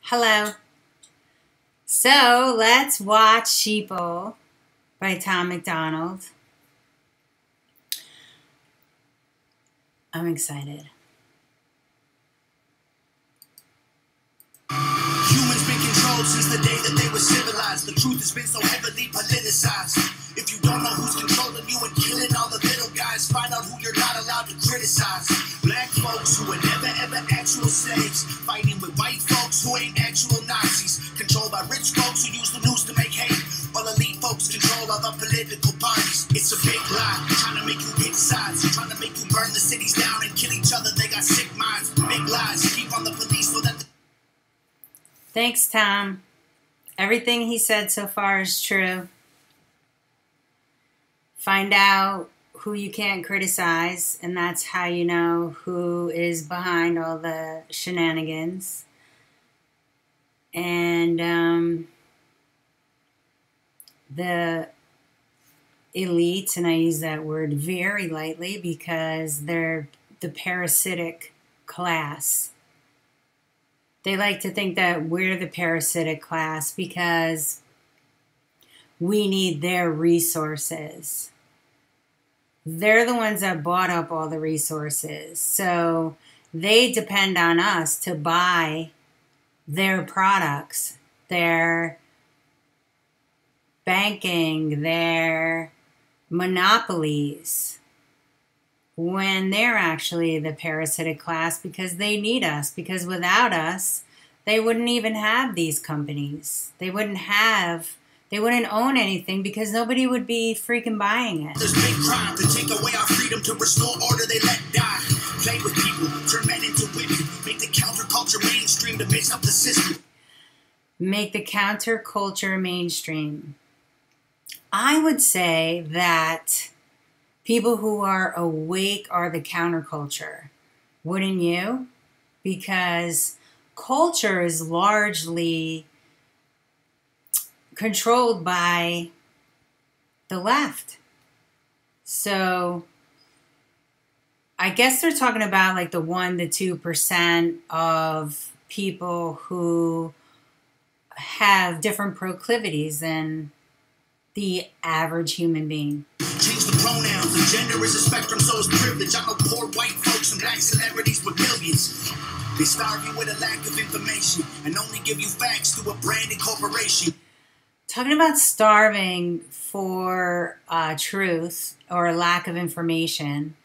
Hello. So let's watch Sheeple by MacDonald. I'm excited. Humans been controlled since the day that they were civilized. The truth has been so heavily politicized. If you don't know who's controlling you and killing all the little guys, find out who you're not allowed to criticize. Black folks who were never ever actual slaves, fighting with white folks who ain't actual Nazis, controlled by rich folks who use the news to make hate, while elite folks control other political parties. It's a big lie, trying to make you pick sides, trying to make you burn the cities down and kill each other. They got sick minds, big lies, keep on the police so that Thanks, Tom. Everything he said so far is true. Find out who you can't criticize, and that's how you know who is behind all the shenanigans. And the elites, and I use that word very lightly because they're the parasitic class. They like to think that we're the parasitic class because we need their resources. They're the ones that bought up all the resources. So they depend on us to buy their products, their banking, their monopolies, when they're actually the parasitic class because they need us. Because without us, they wouldn't even have these companies. They wouldn't own anything because nobody would be freaking buying it. there's big crime to take away our freedom, to restore order they let die. Play with people, turn men into women, make the counterculture mainstream to mix up the system. Make the counterculture mainstream. I would say that people who are awake are the counterculture. Wouldn't you? Because culture is largely controlled by the left. So I guess they're talking about like the 1 to 2% of people who have different proclivities than the average human being. Change the pronouns, the gender is a spectrum, so is privilege. I know poor white folks and black celebrities with millions. They starve you with a lack of information and only give you facts through a branded corporation. Talking about starving for truth or lack of information,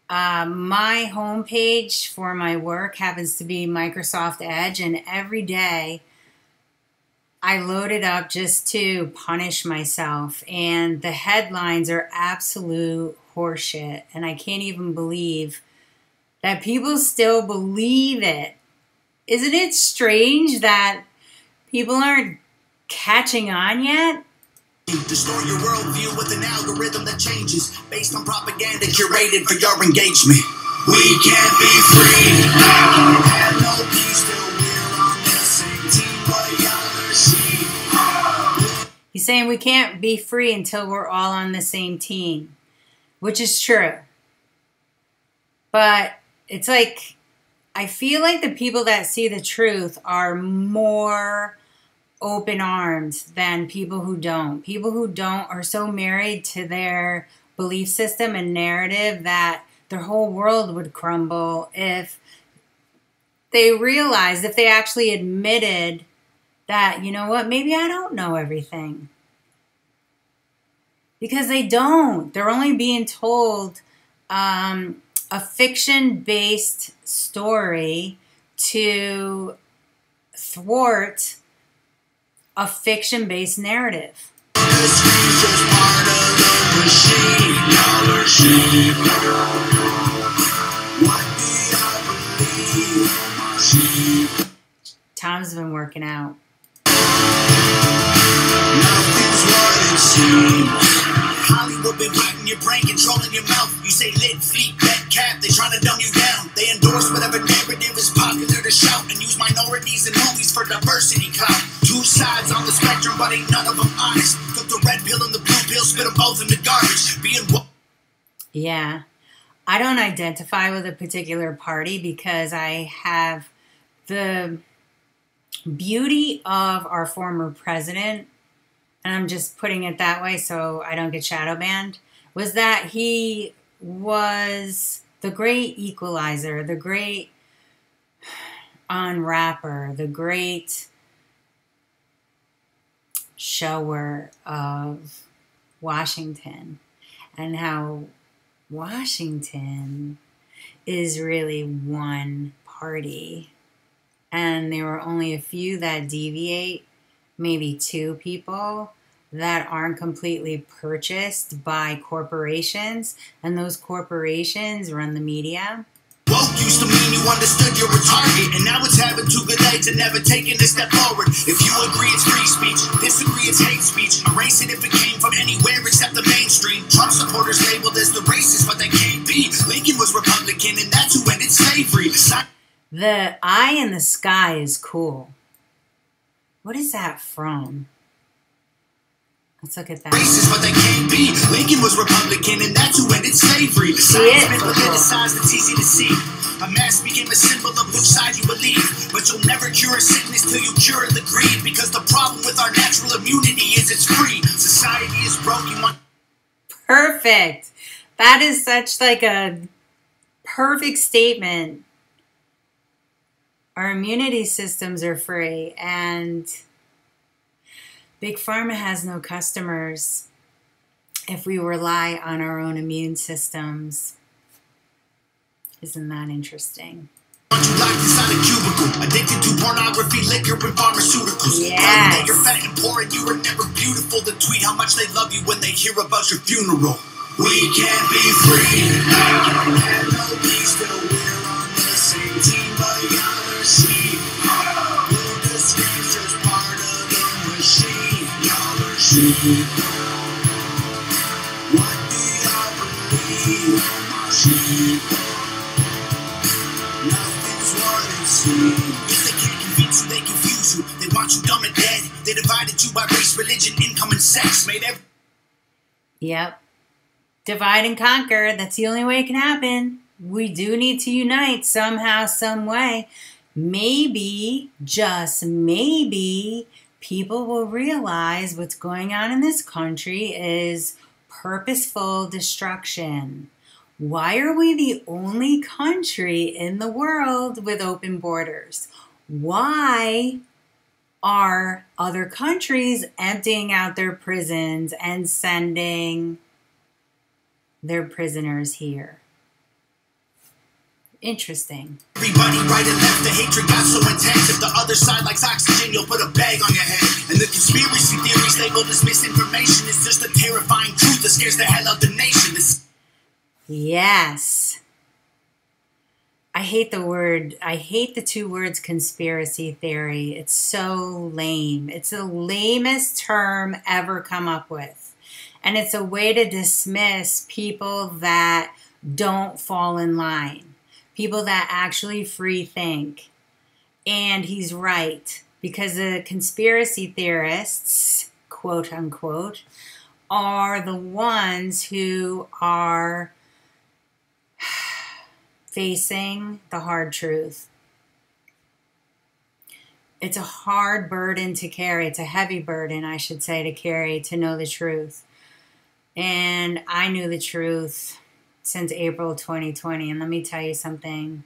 my homepage for my work happens to be Microsoft Edge, and every day I load it up just to punish myself, and the headlines are absolute horseshit, and I can't even believe that people still believe it. Isn't it strange that people aren't catching on yet? Distort your worldview with an algorithm that changes based on propaganda curated for your engagement. We can't be free. Have no peace till we're on the same team, but y'all are sheep. He's saying we can't be free until we're all on the same team, which is true. But it's like, I feel like the people that see the truth are more open-armed than people who don't. People who don't are so married to their belief system and narrative that their whole world would crumble if they realized, if they actually admitted that, you know what, maybe I don't know everything. Because they don't. They're only being told a fiction-based story to thwart a fiction-based narrative. Tom's been working out. Nothing's what it seems. Hollywood been writing your brain, controlling your mouth. You say lit, fleet, bet, cap, they trying to dumb you down. They endorse whatever narrative is popular to shout and use minorities in movies for diversity clout. Two sides on the spectrum, but ain't none of them honest. Took the red pill and the blue pill, spit them both in the garbage. Yeah. I don't identify with a particular party because I have the beauty of our former president, and I'm just putting it that way so I don't get shadow banned, was that he was the great equalizer, the great unwrapper, the great shower of Washington, and how Washington is really one party. And there were only a few that deviate, maybe 2 people that aren't completely purchased by corporations, and those corporations run the media. Woke used to mean you understood you're a target, and now it's having 2 good legs and never taking a step forward. If you agree, it's free speech. Disagree, it's hate speech. Erase it if it came from anywhere except the mainstream. Trump supporters labeled as the racist, but they can't be. Lincoln was Republican, and that's who ended slavery. The eye in the sky is cool. What is that from? Let's look at that. Racist, but they can't be. Lincoln was Republican, and that's who ended slavery. Science been politicized, it's easy to see. A mask became a symbol of which side you believe. But you'll never cure a sickness till you cure the greed. Because the problem with our natural immunity is it's free. Society is broken. Perfect. That is such like a perfect statement. Our immunity systems are free, and Big Pharma has no customers if we rely on our own immune systems. Isn't that interesting? Locked inside a cubicle, addicted to pornography, liquor, and pharmaceuticals. Yes. Tell you that you're fat and poor and you were never beautiful. Then tweet how much they love you when they hear about your funeral. We can't be free. We can't have no peace till we're on the same team, but y'all are sheep. Lucas is just part of the machine. Y'all are sheep. What do y'all believe? My sheep. Nothing's what it seems. If they can't convince you, they confuse you. They want you dumb and dead. They divided you by race, religion, income, and sex. Made every... Yep. Divide and conquer. That's the only way it can happen. We do need to unite somehow, some way. Maybe, just maybe, people will realize what's going on in this country is purposeful destruction. Why are we the only country in the world with open borders? Why are other countries emptying out their prisons and sending their prisoners here? Interesting. Everybody right and left, the hatred got so intense. If the other side likes oxygen, you'll put a bag on your head. And the conspiracy theories labeled as misinformation is just a terrifying truth that scares the hell out the nation. Yes. I hate the 2 words conspiracy theory. It's so lame. It's the lamest term ever come up with. And it's a way to dismiss people that don't fall in line. People that actually free think. And he's right. Because the conspiracy theorists, quote unquote, are the ones who are facing the hard truth. It's a hard burden to carry. It's a heavy burden, I should say, to carry, to know the truth. And I knew the truth since April 2020. And let me tell you something.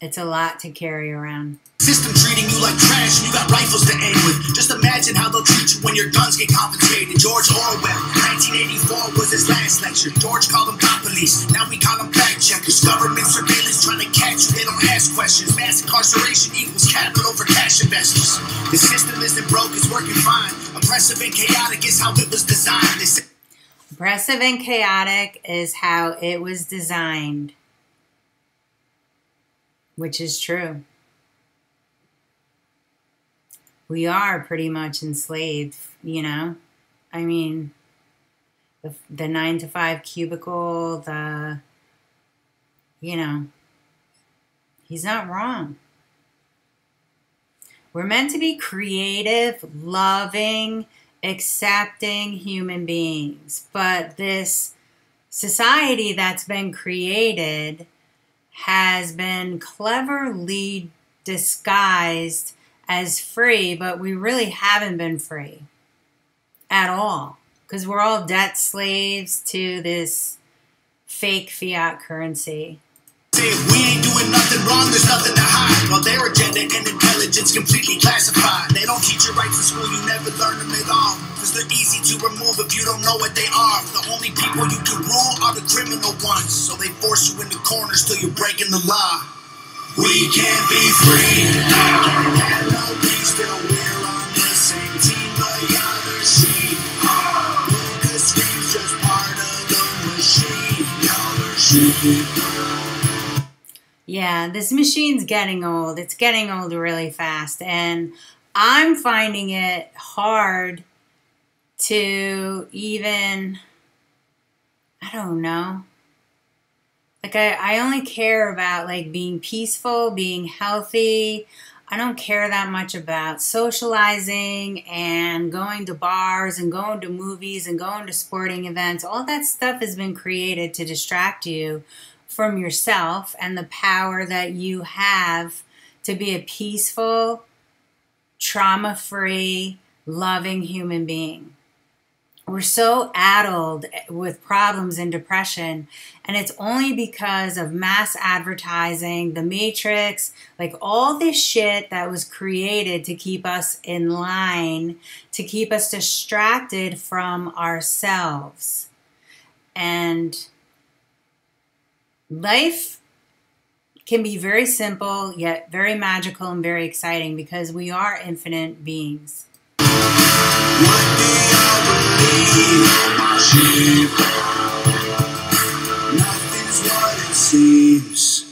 It's a lot to carry around. System treating you like trash and you got rifles to aim with. Just imagine how they'll treat you when your guns get confiscated. George Orwell, 1984 was his last lecture. George called them cop police, now we call them fact checkers. Government surveillance trying to catch you, they don't ask questions. Mass incarceration equals capital for cash investors. The system isn't broke, it's working fine. Oppressive and chaotic is how it was designed. Oppressive and chaotic is how it was designed. Which is true. We are pretty much enslaved, you know? I mean, the 9 to 5 cubicle, he's not wrong. We're meant to be creative, loving, accepting human beings. But this society that's been created has been cleverly disguised as free, but we really haven't been free at all, because we're all debt slaves to this fake fiat currency. Say if we ain't doing nothing wrong, there's nothing to hide. While their agenda and intelligence completely classified. They don't teach you rights in school, you never learn them at all. Cause they're easy to remove if you don't know what they are. The only people you can rule are the criminal ones. So they force you into corners till you're breaking the law. We can't be free. Can't have no peace till we're on the same team. The other sheep. Lucas screams just part of the machine. The other sheep. Yeah, this machine's getting old. It's getting old really fast. And I'm finding it hard to even, I don't know. Like, I only care about, like, being peaceful, being healthy. I don't care that much about socializing and going to bars and going to movies and going to sporting events. All that stuff has been created to distract you from yourself and the power that you have to be a peaceful, trauma-free, loving human being. We're so addled with problems and depression, and it's only because of mass advertising, the Matrix, like all this shit that was created to keep us in line, to keep us distracted from ourselves. And life can be very simple, yet very magical and very exciting, because we are infinite beings. What do y'all believe? Nothing's what it seems.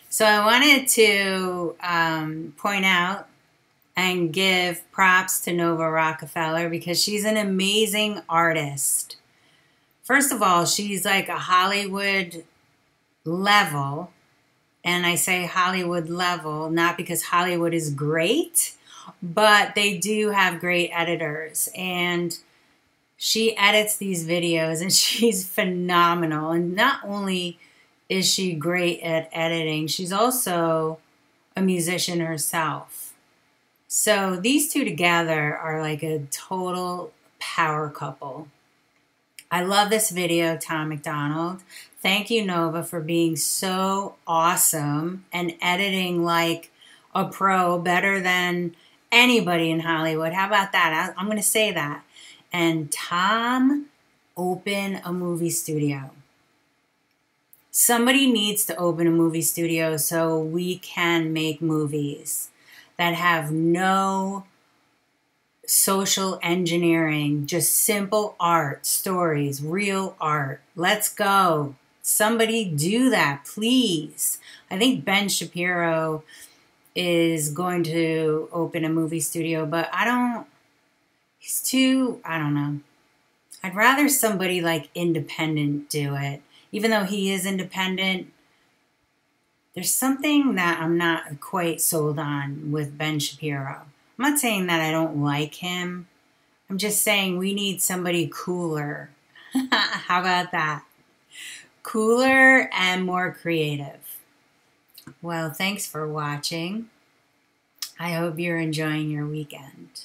So I wanted to point out and give props to Nova Rockefeller, because she's an amazing artist. First of all, she's like a Hollywood level, and I say Hollywood level not because Hollywood is great, but they do have great editors, and she edits these videos, and she's phenomenal. And not only is she great at editing, she's also a musician herself. So these two together are like a total power couple. I love this video, Tom MacDonald. Thank you, Nova, for being so awesome and editing like a pro, better than anybody in Hollywood. How about that? I'm going to say that. And Tom, open a movie studio. Somebody needs to open a movie studio so we can make movies that have no social engineering, just simple art, stories, real art. Let's go. Somebody do that, please. I think Ben Shapiro is going to open a movie studio, but he's too, I don't know. I'd rather somebody like independent do it. Even though he is independent, there's something that I'm not quite sold on with Ben Shapiro. I'm not saying that I don't like him. I'm just saying we need somebody cooler. How about that? Cooler and more creative. Well, thanks for watching. I hope you're enjoying your weekend.